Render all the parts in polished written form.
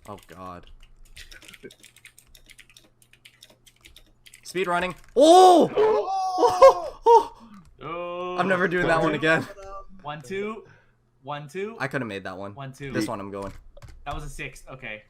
Oh god. Speed running. Oh! Oh! I'm never doing that one again. 1, 2. 1, 2. I could have made that one. 1, 2. This one I'm going. That was a 6. Okay.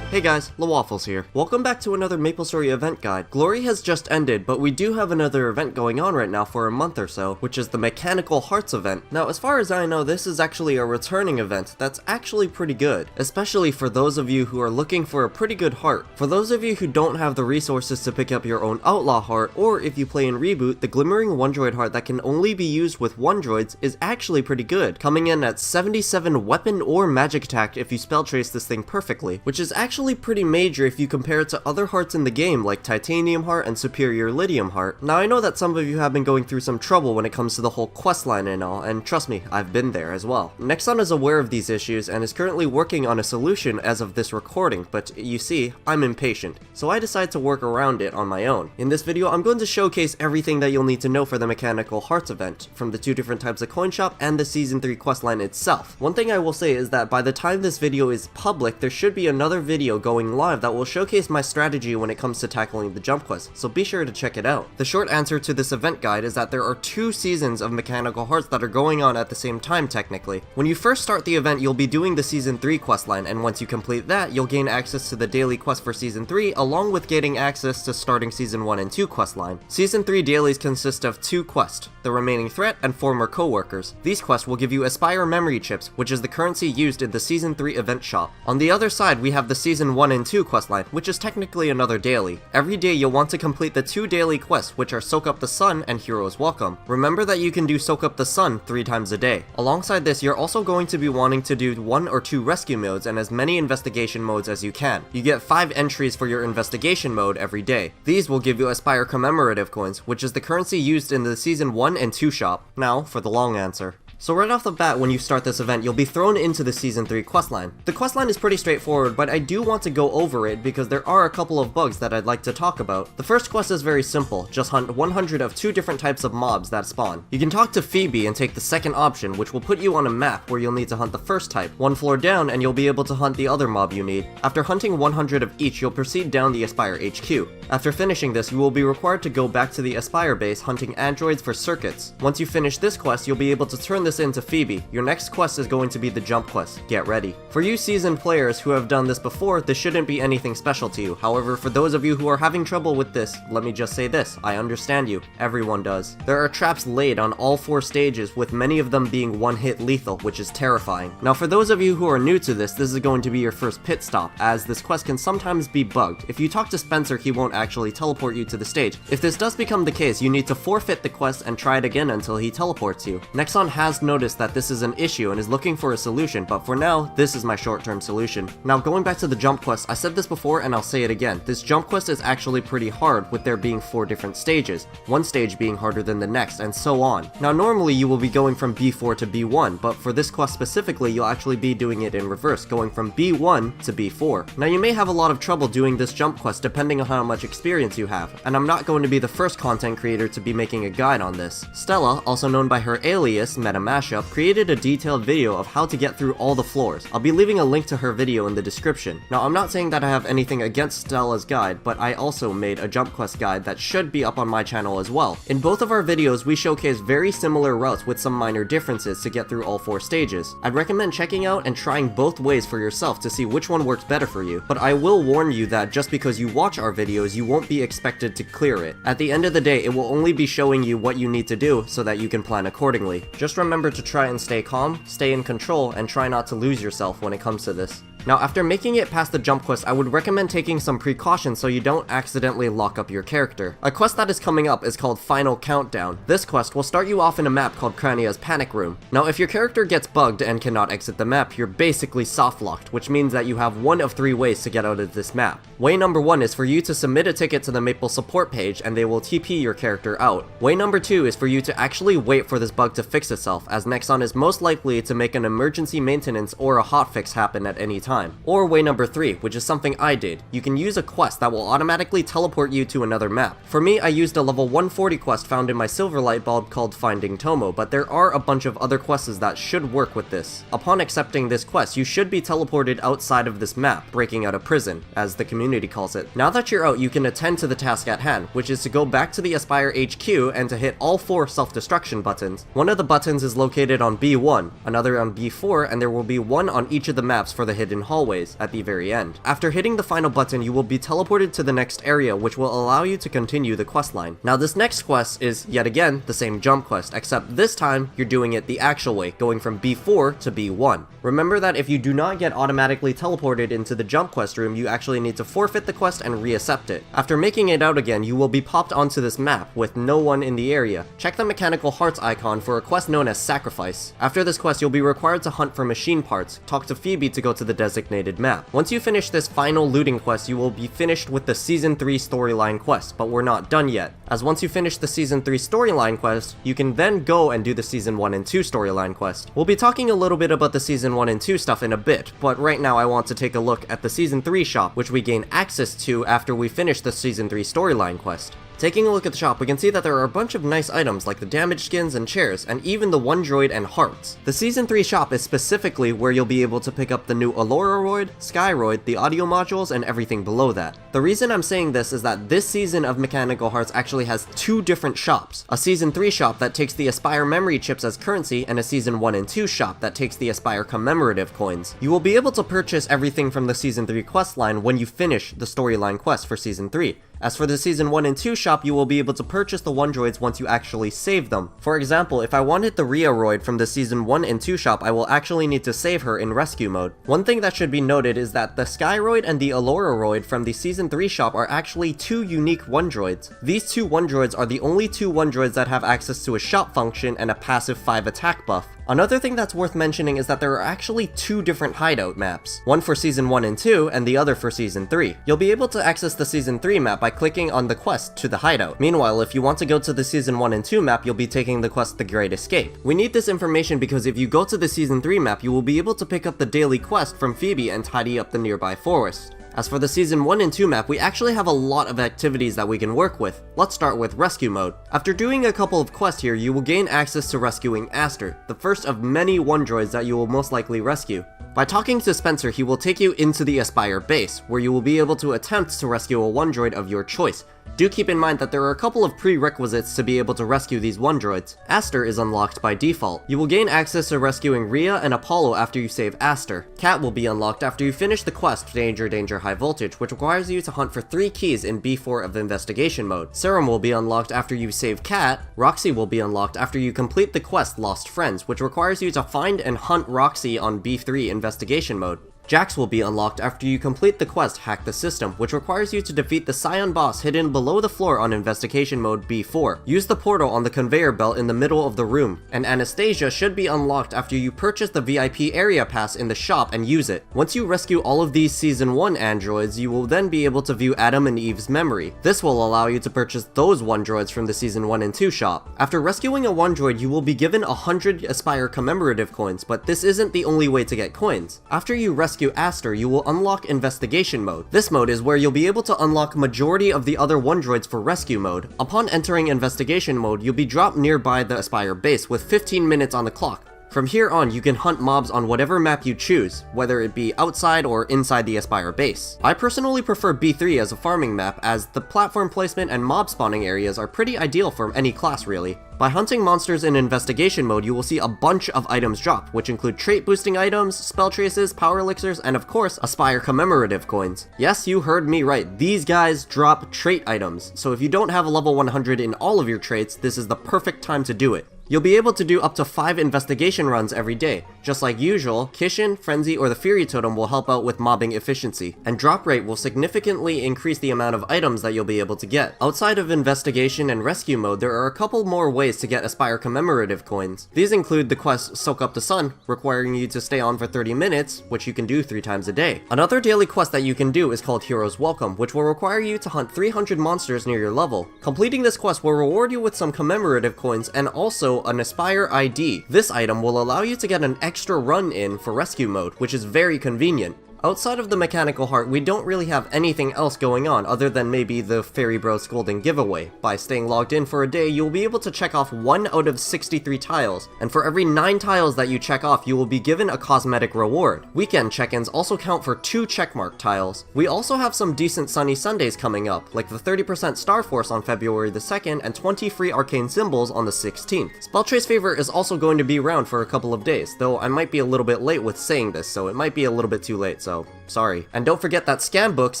Hey guys, LaWaffles here. Welcome back to another Maplestory event guide. Glory has just ended, but we do have another event going on right now for a month or so, which is the Mechanical Hearts event. Now, as far as I know, this is actually a returning event that's actually pretty good, especially for those of you who are looking for a pretty good heart. For those of you who don't have the resources to pick up your own Outlaw heart, or if you play in Reboot, the Glimmering One Droid heart that can only be used with one droids is actually pretty good, coming in at 77 weapon or magic attack if you spell trace this thing perfectly, which is actually pretty major if you compare it to other hearts in the game like Titanium Heart and Superior Lydium Heart. Now I know that some of you have been going through some trouble when it comes to the whole quest line and all, and trust me, I've been there as well. Nexon is aware of these issues and is currently working on a solution as of this recording, but you see, I'm impatient, so I decided to work around it on my own. In this video, I'm going to showcase everything that you'll need to know for the Mechanical Hearts event, from the two different types of coin shop and the Season 3 questline itself. One thing I will say is that by the time this video is public, there should be another video going live that will showcase my strategy when it comes to tackling the jump quest, so be sure to check it out. The short answer to this event guide is that there are 2 seasons of Mechanical Hearts that are going on at the same time technically. When you first start the event, you'll be doing the Season 3 questline, and once you complete that, you'll gain access to the daily quest for Season 3 along with getting access to starting Season 1 and 2 questline. Season 3 dailies consist of 2 quests, the remaining threat and former co-workers. These quests will give you Aspire memory chips, which is the currency used in the Season 3 event shop. On the other side, we have the Season 1 and 2 questline, which is technically another daily. Every day you'll want to complete the 2 daily quests, which are Soak Up the Sun and Hero's Welcome. Remember that you can do Soak Up the Sun 3 times a day. Alongside this, you're also going to be wanting to do 1 or 2 rescue modes and as many investigation modes as you can. You get 5 entries for your investigation mode every day. These will give you Aspire commemorative coins, which is the currency used in the Season 1 and 2 shop. Now, for the long answer. So right off the bat, when you start this event, you'll be thrown into the Season 3 questline. The questline is pretty straightforward, but I do want to go over it because there are a couple of bugs that I'd like to talk about. The first quest is very simple, just hunt 100 of 2 different types of mobs that spawn. You can talk to Phoebe and take the second option, which will put you on a map where you'll need to hunt the first type. 1 floor down and you'll be able to hunt the other mob you need. After hunting 100 of each, you'll proceed down the Aspire HQ. After finishing this, you will be required to go back to the Aspire base hunting androids for circuits. Once you finish this quest, you'll be able to turn this into Phoebe. Your next quest is going to be the jump quest. Get ready. For you seasoned players who have done this before, this shouldn't be anything special to you. However, for those of you who are having trouble with this, let me just say this, I understand you. Everyone does. There are traps laid on all 4 stages, with many of them being one-hit lethal, which is terrifying. Now for those of you who are new to this is going to be your first pit stop, as this quest can sometimes be bugged. If you talk to Spencer, he won't actually teleport you to the stage. If this does become the case, you need to forfeit the quest and try it again until he teleports you. Nexon has noticed that this is an issue and is looking for a solution, but for now, this is my short-term solution. Now going back to the jump quest, I said this before and I'll say it again. This jump quest is actually pretty hard, with there being 4 different stages, one stage being harder than the next, and so on. Now normally you will be going from B4 to B1, but for this quest specifically, you'll actually be doing it in reverse, going from B1 to B4. Now you may have a lot of trouble doing this jump quest depending on how much experience you have, and I'm not going to be the first content creator to be making a guide on this. Stella, also known by her alias, Meta Mashup, created a detailed video of how to get through all the floors. I'll be leaving a link to her video in the description. Now I'm not saying that I have anything against Stella's guide, but I also made a jump quest guide that should be up on my channel as well. In both of our videos, we showcase very similar routes with some minor differences to get through all 4 stages. I'd recommend checking out and trying both ways for yourself to see which one works better for you, but I will warn you that just because you watch our videos, you won't be expected to clear it. At the end of the day, it will only be showing you what you need to do so that you can plan accordingly. Just remember to try and stay calm, stay in control, and try not to lose yourself when it comes to this. Now after making it past the jump quest, I would recommend taking some precautions so you don't accidentally lock up your character. A quest that is coming up is called Final Countdown. This quest will start you off in a map called Crania's Panic Room. Now if your character gets bugged and cannot exit the map, you're basically soft locked, which means that you have 1 of 3 ways to get out of this map. Way number 1 is for you to submit a ticket to the Maple support page and they will TP your character out. Way number 2 is for you to actually wait for this bug to fix itself, as Nexon is most likely to make an emergency maintenance or a hotfix happen at any time. time. Or way number 3, which is something I did. You can use a quest that will automatically teleport you to another map. For me, I used a level 140 quest found in my silver light bulb called Finding Tomo, but there are a bunch of other quests that should work with this. Upon accepting this quest, you should be teleported outside of this map, breaking out of prison, as the community calls it. Now that you're out, you can attend to the task at hand, which is to go back to the Aspire HQ and to hit all 4 self-destruction buttons. One of the buttons is located on B1, another on B4, and there will be one on each of the maps for the hidden hallways at the very end. After hitting the final button, you will be teleported to the next area, which will allow you to continue the quest line. Now this next quest is, yet again, the same jump quest, except this time you're doing it the actual way, going from B4 to B1. Remember that if you do not get automatically teleported into the jump quest room, you actually need to forfeit the quest and reaccept it. After making it out again, you will be popped onto this map with no one in the area. Check the mechanical hearts icon for a quest known as Sacrifice. After this quest, you'll be required to hunt for machine parts. Talk to Phoebe to go to the designated map. Once you finish this final looting quest, you will be finished with the Season 3 storyline quest, but we're not done yet, as once you finish the Season 3 storyline quest, you can then go and do the Season 1 and 2 storyline quest. We'll be talking a little bit about the Season 1 and 2 stuff in a bit, but right now I want to take a look at the Season 3 shop, which we gain access to after we finish the Season 3 storyline quest. Taking a look at the shop, we can see that there are a bunch of nice items like the damage skins and chairs, and even the one droid and hearts. The Season 3 shop is specifically where you'll be able to pick up the new Alluraroid, Skyroid, the audio modules, and everything below that. The reason I'm saying this is that this season of Mechanical Hearts actually has 2 different shops. A Season 3 shop that takes the Aspire memory chips as currency, and a Season 1 and 2 shop that takes the Aspire commemorative coins. You will be able to purchase everything from the Season 3 quest line when you finish the storyline quest for Season 3. As for the Season 1 and 2 shop, you will be able to purchase the one droids once you actually save them. For example, if I wanted the Rhearoid from the Season 1 and 2 shop, I will actually need to save her in rescue mode. One thing that should be noted is that the Skyroid and the Alluraroid from the Season 3 shop are actually 2 unique one droids. These 2 one droids are the only 2 one droids that have access to a shop function and a passive 5 attack buff. Another thing that's worth mentioning is that there are actually 2 different hideout maps, one for Season 1 and 2 and the other for Season 3. You'll be able to access the Season 3 map by clicking on the quest to the hideout. Meanwhile, if you want to go to the Season 1 and 2 map, you'll be taking the quest The Great Escape. We need this information because if you go to the Season 3 map, you will be able to pick up the daily quest from Phoebe and tidy up the nearby forest. As for the Season 1 and 2 map, we actually have a lot of activities that we can work with. Let's start with Rescue Mode. After doing a couple of quests here, you will gain access to rescuing Aster, the first of many one droids that you will most likely rescue. By talking to Spencer, he will take you into the Aspire base, where you will be able to attempt to rescue a one droid of your choice. Do keep in mind that there are a couple of prerequisites to be able to rescue these one droids. Aster is unlocked by default. You will gain access to rescuing Rhea and Apollo after you save Aster. Cat will be unlocked after you finish the quest Danger Danger High Voltage, which requires you to hunt for 3 keys in B4 of Investigation mode. Serum will be unlocked after you save Cat. Roxy will be unlocked after you complete the quest Lost Friends, which requires you to find and hunt Roxy on B3 Investigation mode. Jax will be unlocked after you complete the quest Hack the System, which requires you to defeat the Scion boss hidden below the floor on Investigation mode B4. Use the portal on the conveyor belt in the middle of the room, and Anastasia should be unlocked after you purchase the VIP area pass in the shop and use it. Once you rescue all of these Season 1 androids, you will then be able to view Adam and Eve's memory. This will allow you to purchase those one droids from the Season 1 and 2 shop. After rescuing a one droid, you will be given 100 Aspire commemorative coins, but this isn't the only way to get coins. After you rescue Aster, you will unlock Investigation mode. This mode is where you'll be able to unlock majority of the other one droids for rescue mode. Upon entering Investigation mode, you'll be dropped nearby the Aspire base with 15 minutes on the clock. From here on, you can hunt mobs on whatever map you choose, whether it be outside or inside the Aspire base. I personally prefer B3 as a farming map, as the platform placement and mob spawning areas are pretty ideal for any class really. By hunting monsters in Investigation mode, you will see a bunch of items drop, which include trait boosting items, spell traces, power elixirs, and of course, Aspire commemorative coins. Yes, you heard me right, these guys drop trait items, so if you don't have a level 100 in all of your traits, this is the perfect time to do it. You'll be able to do up to 5 investigation runs every day. Just like usual, Kishin, Frenzy, or the Fury Totem will help out with mobbing efficiency, and drop rate will significantly increase the amount of items that you'll be able to get. Outside of investigation and rescue mode, there are a couple more ways to get Aspire commemorative coins. These include the quest Soak Up the Sun, requiring you to stay on for 30 minutes, which you can do 3 times a day. Another daily quest that you can do is called Hero's Welcome, which will require you to hunt 300 monsters near your level. Completing this quest will reward you with some commemorative coins and also an Aspire ID. This item will allow you to get an extra run in for rescue mode, which is very convenient. Outside of the mechanical heart, we don't really have anything else going on other than maybe the Fairy Bros Golden giveaway. By staying logged in for a day, you'll be able to check off 1 out of 63 tiles, and for every 9 tiles that you check off, you will be given a cosmetic reward. Weekend check-ins also count for 2 checkmark tiles. We also have some decent sunny Sundays coming up, like the 30% Star Force on February the 2nd and 20 free arcane symbols on the 16th. Spelltrace Favor is also going to be around for a couple of days, though I might be a little bit late with saying this, so it might be a little bit too late, so sorry. And don't forget that scam books,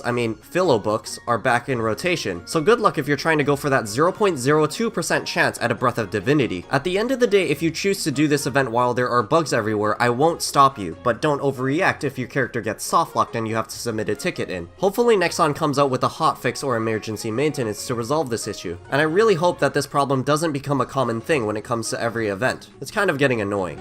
Philo books, are back in rotation, so good luck if you're trying to go for that 0.02% chance at a Breath of Divinity. At the end of the day, if you choose to do this event while there are bugs everywhere, I won't stop you, but don't overreact if your character gets softlocked and you have to submit a ticket in. Hopefully Nexon comes out with a hotfix or emergency maintenance to resolve this issue, and I really hope that this problem doesn't become a common thing when it comes to every event. It's kind of getting annoying.